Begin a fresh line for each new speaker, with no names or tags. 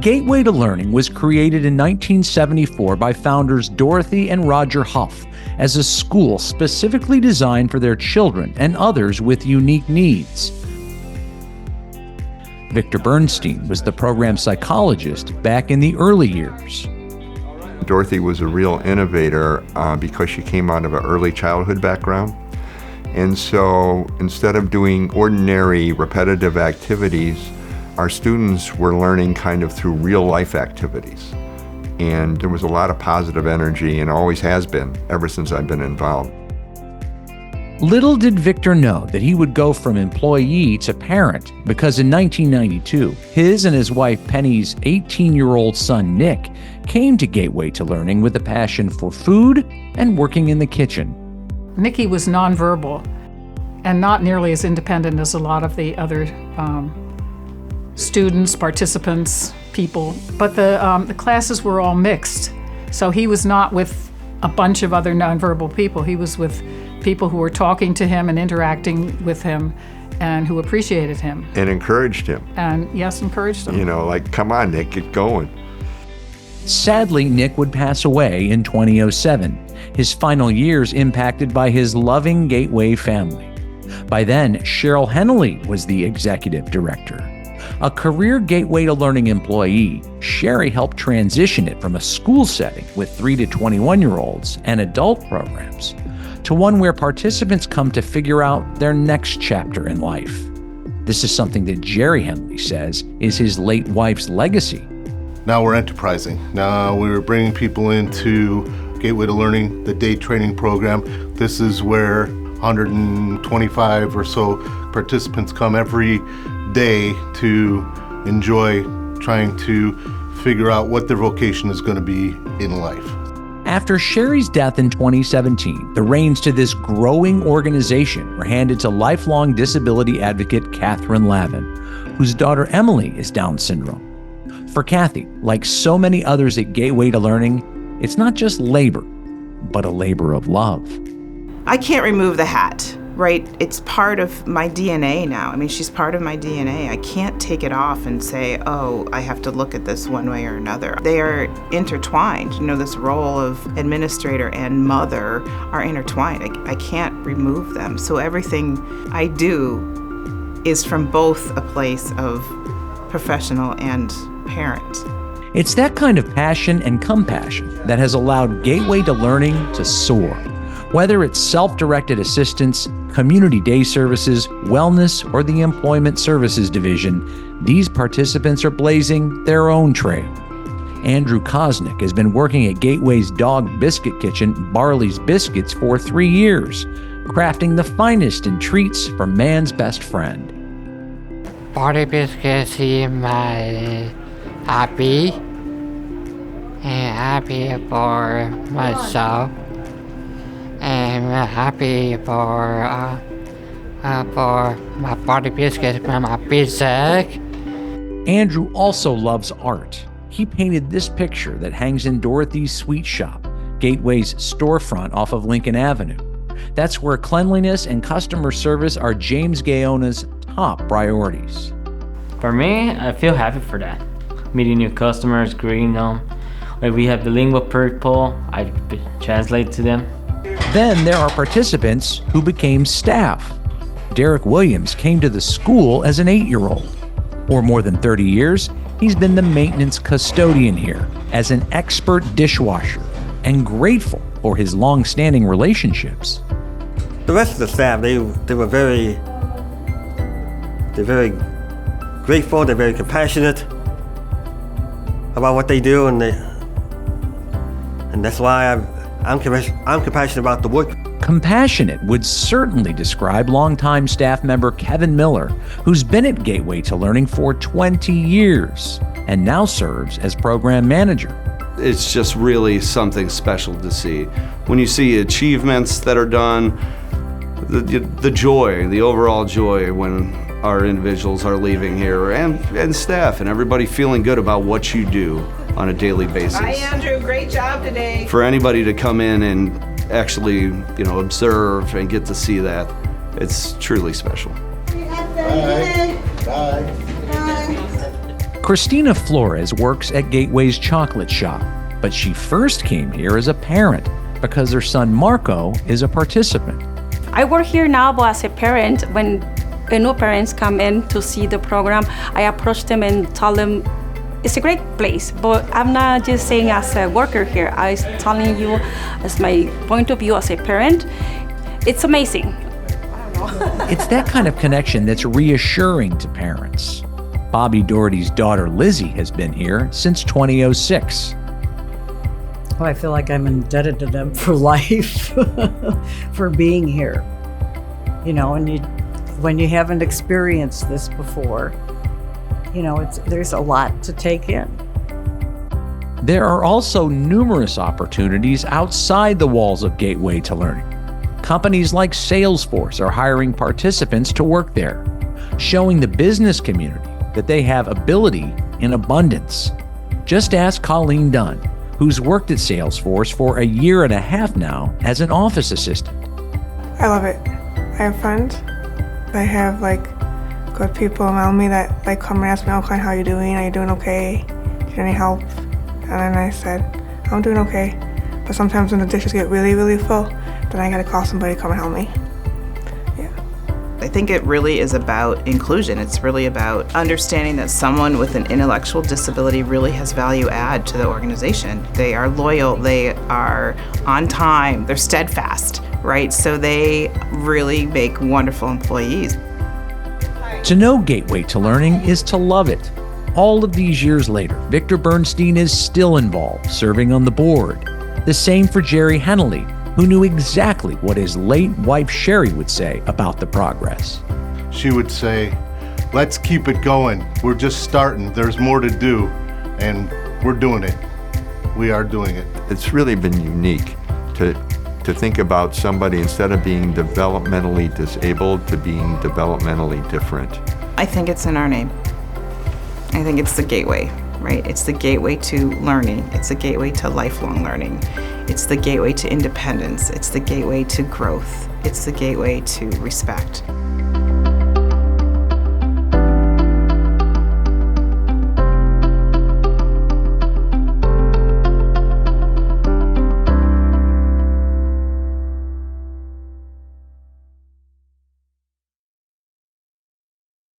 Gateway to Learning was created in 1974 by founders Dorothy and Roger Huff as a school specifically designed for their children and others with unique needs. Victor Bernstein was the program psychologist back in the early years.
Dorothy was a real innovator because she came out of an early childhood background. And so instead of doing ordinary repetitive activities, our students were learning kind of through real life activities. And there was a lot of positive energy, and always has been ever since I've been involved.
Little did Victor know that he would go from employee to parent, because in 1992, his and his wife Penny's 18-year-old son Nick came to Gateway to Learning with a passion for food and working in the kitchen.
Nicky was nonverbal and not nearly as independent as a lot of the other students, participants, people, but the classes were all mixed. So he was not with a bunch of other nonverbal people. He was with people who were talking to him and interacting with him and who appreciated him.
And encouraged him.
And yes, encouraged him.
You know, like, come on, Nick, get going.
Sadly, Nick would pass away in 2007, his final years impacted by his loving Gateway family. By then, Cheryl Hennelly was the executive director. A career Gateway to Learning employee, Sherry helped transition it from a school setting with 3 to 21-year-olds and adult programs to one where participants come to figure out their next chapter in life. This is something that Jerry Henley says is his late wife's legacy.
Now we're enterprising. Now we're bringing people into Gateway to Learning, the day training program. This is where 125 or so participants come every day to enjoy trying to figure out what their vocation is going to be in life.
After Sherry's death in 2017, the reins to this growing organization were handed to lifelong disability advocate Catherine Lavin, whose daughter Emily is Down syndrome. For Kathy, like so many others at Gateway to Learning, it's not just labor, but a labor of love.
I can't remove the hat, right? It's part of my DNA now. I mean, she's part of my DNA. I can't take it off and say, oh, I have to look at this one way or another. They are intertwined. You know, this role of administrator and mother are intertwined. I can't remove them. So everything I do is from both a place of professional and parent.
It's that kind of passion and compassion that has allowed Gateway to Learning to soar. Whether it's self-directed assistance, community day services, wellness, or the employment services division, these participants are blazing their own trail. Andrew Kosnick has been working at Gateway's dog biscuit kitchen, Barley's Biscuits, for 3 years, crafting the finest in treats for man's best friend.
Barley Biscuits is my happy for myself. And I'm happy for my Barley Biscuits and my pizza.
Andrew also loves art. He painted this picture that hangs in Dorothy's Sweet Shop, Gateway's storefront off of Lincoln Avenue. That's where cleanliness and customer service are James Gayona's top priorities.
For me, I feel happy for that. Meeting new customers, greeting them. Like, we have the lingua people, I translate to them.
Then there are participants who became staff. Derek Williams came to the school as an 8-year-old. For more than 30 years, he's been the maintenance custodian here as an expert dishwasher and grateful for his long-standing relationships.
The rest of the staff, they're very grateful, they're very compassionate about what they do, and that's why I'm compassionate about the work.
Compassionate would certainly describe longtime staff member Kevin Miller, who's been at Gateway to Learning for 20 years and now serves as program manager.
It's just really something special to see. When you see achievements that are done, the joy, the overall joy when our individuals are leaving here, and staff and everybody feeling good about what you do on a daily basis.
Hi, Andrew. Great job today.
For anybody to come in and actually, observe and get to see that, it's truly special.
Bye. Bye.
Christina Flores works at Gateway's chocolate shop, but she first came here as a parent because her son Marco is a participant.
I work here now, but as a parent, when new parents come in to see the program, I approach them and tell them it's a great place, but I'm not just saying as a worker here. I'm telling you as my point of view as a parent, it's amazing. I don't know.
It's that kind of connection that's reassuring to parents. Bobby Doherty's daughter Lizzie has been here since 2006.
Oh, I feel like I'm indebted to them for life, for being here. You know, and when you haven't experienced this before, you know, there's a lot to take in.
There are also numerous opportunities outside the walls of Gateway to Learning. Companies like Salesforce are hiring participants to work there, showing the business community that they have ability in abundance. Just ask Colleen Dunn, who's worked at Salesforce for a year and a half now as an office assistant.
I love it. I have friends. I have good people around me that come and ask me, "Okay, how you doing? Are you doing okay? Do you need any help?" And then I said, "I'm doing okay." But sometimes when the dishes get really, really full, then I gotta call somebody to come and help me.
I think it really is about inclusion. It's really about understanding that someone with an intellectual disability really has value add to the organization. They are loyal, they are on time, they're steadfast, right? So they really make wonderful employees.
To know Gateway to Learning is to love it. All of these years later, Victor Bernstein is still involved, serving on the board. The same for Jerry Hennelly, who knew exactly what his late wife Sherry would say about the progress.
She would say, "Let's keep it going. We're just starting. There's more to do, and we're doing it. We are doing it."
It's really been unique to think about somebody, instead of being developmentally disabled, to being developmentally different.
I think it's in our name. I think it's the gateway, right? It's the gateway to learning. It's the gateway to lifelong learning. It's the gateway to independence. It's the gateway to growth. It's the gateway to respect.